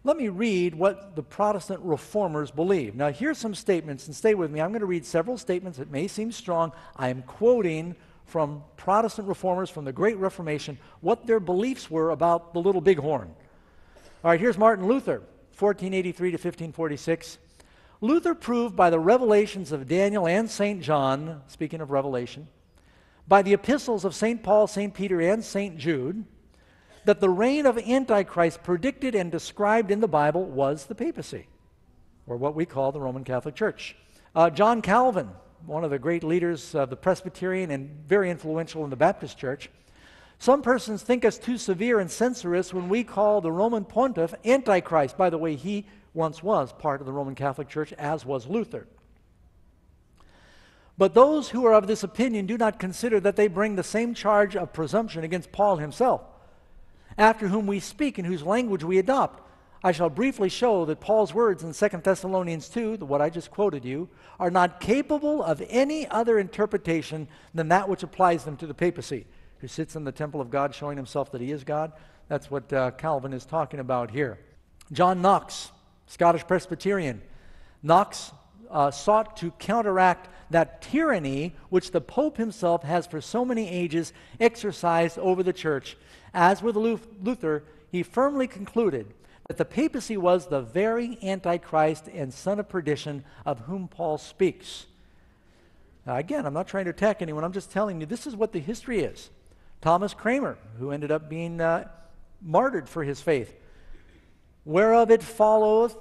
Let me read what the Protestant reformers believe. Now, here's some statements, and stay with me. I'm going to read several statements that may seem strong. I am quoting from Protestant reformers from the Great Reformation what their beliefs were about the little bighorn. All right, here's Martin Luther, 1483 to 1546. Luther proved by the revelations of Daniel and St. John, speaking of revelation, by the epistles of St. Paul, St. Peter, and St. Jude, that the reign of Antichrist predicted and described in the Bible was the papacy, or what we call the Roman Catholic Church. John Calvin, one of the great leaders of the Presbyterian and very influential in the Baptist Church, some persons think us too severe and censorious when we call the Roman pontiff Antichrist. By the way, he once was part of the Roman Catholic Church, as was Luther. But those who are of this opinion do not consider that they bring the same charge of presumption against Paul himself, after whom we speak and whose language we adopt. I shall briefly show that Paul's words in 2 Thessalonians 2, what I just quoted you, are not capable of any other interpretation than that which applies them to the papacy, who sits in the temple of God showing himself that he is God. That's what Calvin is talking about here. John Knox, Scottish Presbyterian. Knox sought to counteract that tyranny which the Pope himself has for so many ages exercised over the church. As with Luther, he firmly concluded that the papacy was the very Antichrist and son of perdition of whom Paul speaks. Now again, I'm not trying to attack anyone, I'm just telling you this is what the history is. Thomas Cranmer, who ended up being martyred for his faith, whereof it followeth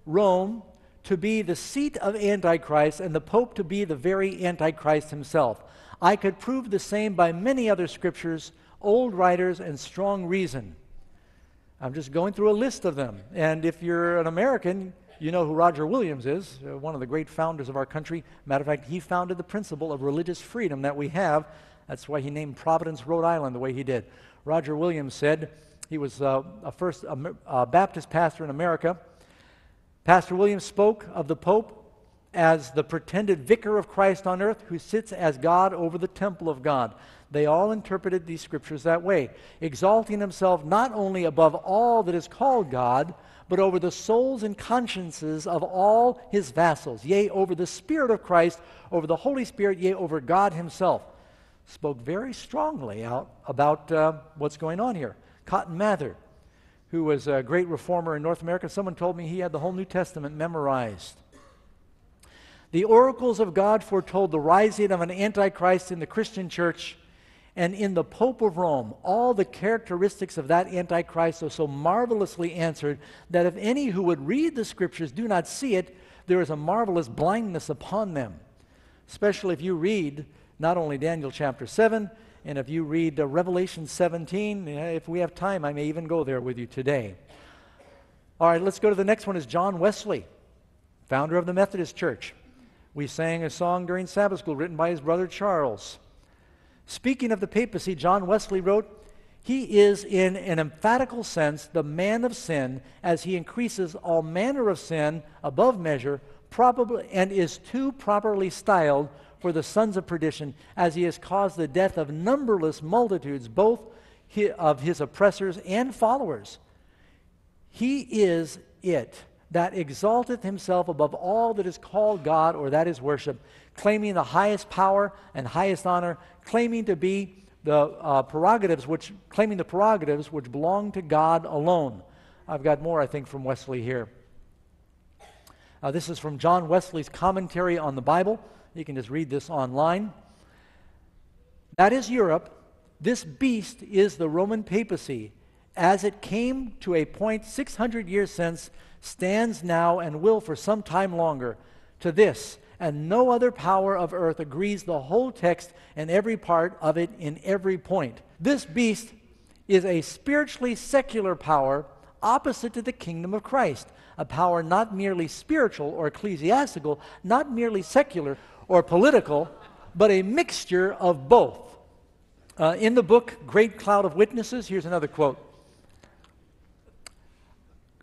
Rome to be the seat of Antichrist, and the Pope to be the very Antichrist himself. I could prove the same by many other scriptures, old writers, and strong reason. I'm just going through a list of them. And if you're an American, you know who Roger Williams is, one of the great founders of our country. Matter of fact, he founded the principle of religious freedom that we have. That's why he named Providence, Rhode Island, the way he did. Roger Williams said, he was a Baptist pastor in America. Pastor Williams spoke of the Pope as the pretended vicar of Christ on earth who sits as God over the temple of God. They all interpreted these scriptures that way, exalting himself not only above all that is called God, but over the souls and consciences of all his vassals, yea, over the Spirit of Christ, over the Holy Spirit, yea, over God himself. Spoke very strongly out about what's going on here. Cotton Mather, who was a great reformer in North America, someone told me he had the whole New Testament memorized. The oracles of God foretold the rising of an Antichrist in the Christian church and in the Pope of Rome. All the characteristics of that Antichrist are so marvelously answered that if any who would read the scriptures do not see it, there is a marvelous blindness upon them. Especially if you read not only Daniel chapter 7, and if you read Revelation 17, if we have time, I may even go there with you today. All right, let's go to the next one. Is John Wesley, founder of the Methodist Church. We sang a song during Sabbath school written by his brother Charles. Speaking of the papacy, John Wesley wrote, "He is in an emphatical sense the man of sin, as he increases all manner of sin above measure, probably, and is too properly styled for the sons of perdition, as he has caused the death of numberless multitudes, both of his oppressors and followers. He is it that exalteth himself above all that is called God or that is worship, claiming the highest power and highest honor, claiming to be the prerogatives which belong to God alone." I've got more, I think, from Wesley here. This is from John Wesley's commentary on the Bible. You can just read this online. "That is Europe. This beast is the Roman papacy, as it came to a point 600 years since, stands now, and will for some time longer. To this, and no other power of earth agrees the whole text and every part of it in every point. This beast is a spiritually secular power opposite to the kingdom of Christ, a power not merely spiritual or ecclesiastical, not merely secular or political, but a mixture of both." In the book, Great Cloud of Witnesses, here's another quote.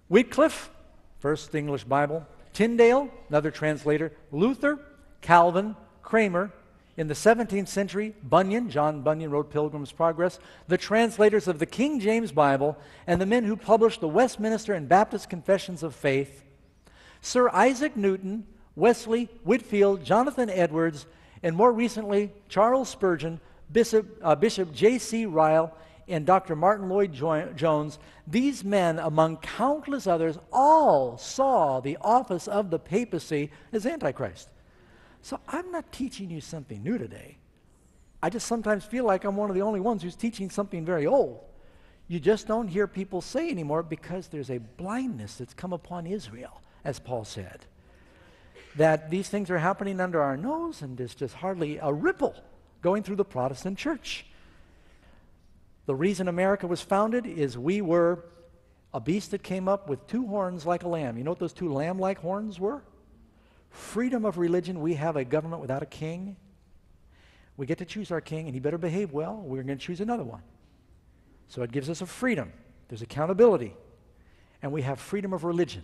Wycliffe, First English Bible, Tyndale, another translator, Luther, Calvin, Cranmer, In the 17th century, Bunyan, John Bunyan, wrote Pilgrim's Progress, the translators of the King James Bible, and the men who published the Westminster and Baptist Confessions of Faith, Sir Isaac Newton, Wesley, Whitefield, Jonathan Edwards, and more recently, Charles Spurgeon, Bishop J.C. Ryle, and Dr. Martin Lloyd-Jones, these men, among countless others, all saw the office of the papacy as Antichrist. So I'm not teaching you something new today. I just sometimes feel like I'm one of the only ones who's teaching something very old. You just don't hear people say anymore because there's a blindness that's come upon Israel, as Paul said. That these things are happening under our nose and there's just hardly a ripple going through the Protestant church. The reason America was founded is we were a beast that came up with two horns like a lamb. You know what those two lamb-like horns were? Freedom of religion. We have a government without a king. We get to choose our king, and he better behave well. We're going to choose another one. So it gives us a freedom. There's accountability. And we have freedom of religion.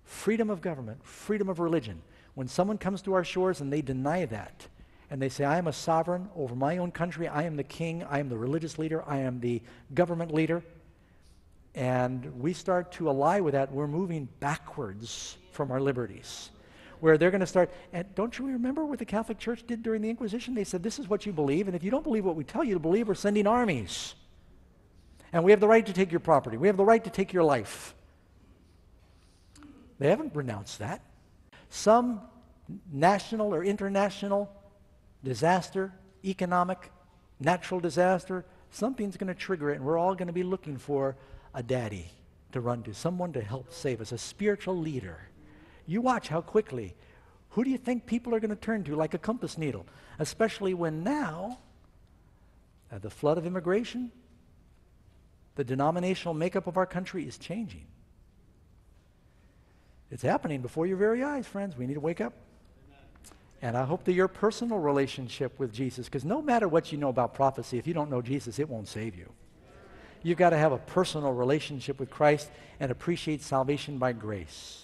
Freedom of government, freedom of religion. When someone comes to our shores and they deny that, and they say, I am a sovereign over my own country, I am the king, I am the religious leader, I am the government leader, and we start to ally with that, we're moving backwards from our liberties. Where they're going to start, and don't you remember what the Catholic Church did during the Inquisition? They said, this is what you believe, and if you don't believe what we tell you to believe, we're sending armies. And we have the right to take your property. We have the right to take your life. They haven't renounced that. Some national or international disaster, economic, natural disaster, something's going to trigger it, and we're all going to be looking for a daddy to run to, someone to help save us, a spiritual leader. You watch how quickly. Who do you think people are going to turn to like a compass needle? Especially when now, at the flood of immigration, the denominational makeup of our country is changing. It's happening before your very eyes, friends. We need to wake up. And I hope that your personal relationship with Jesus, because no matter what you know about prophecy, if you don't know Jesus, it won't save you. You've got to have a personal relationship with Christ and appreciate salvation by grace.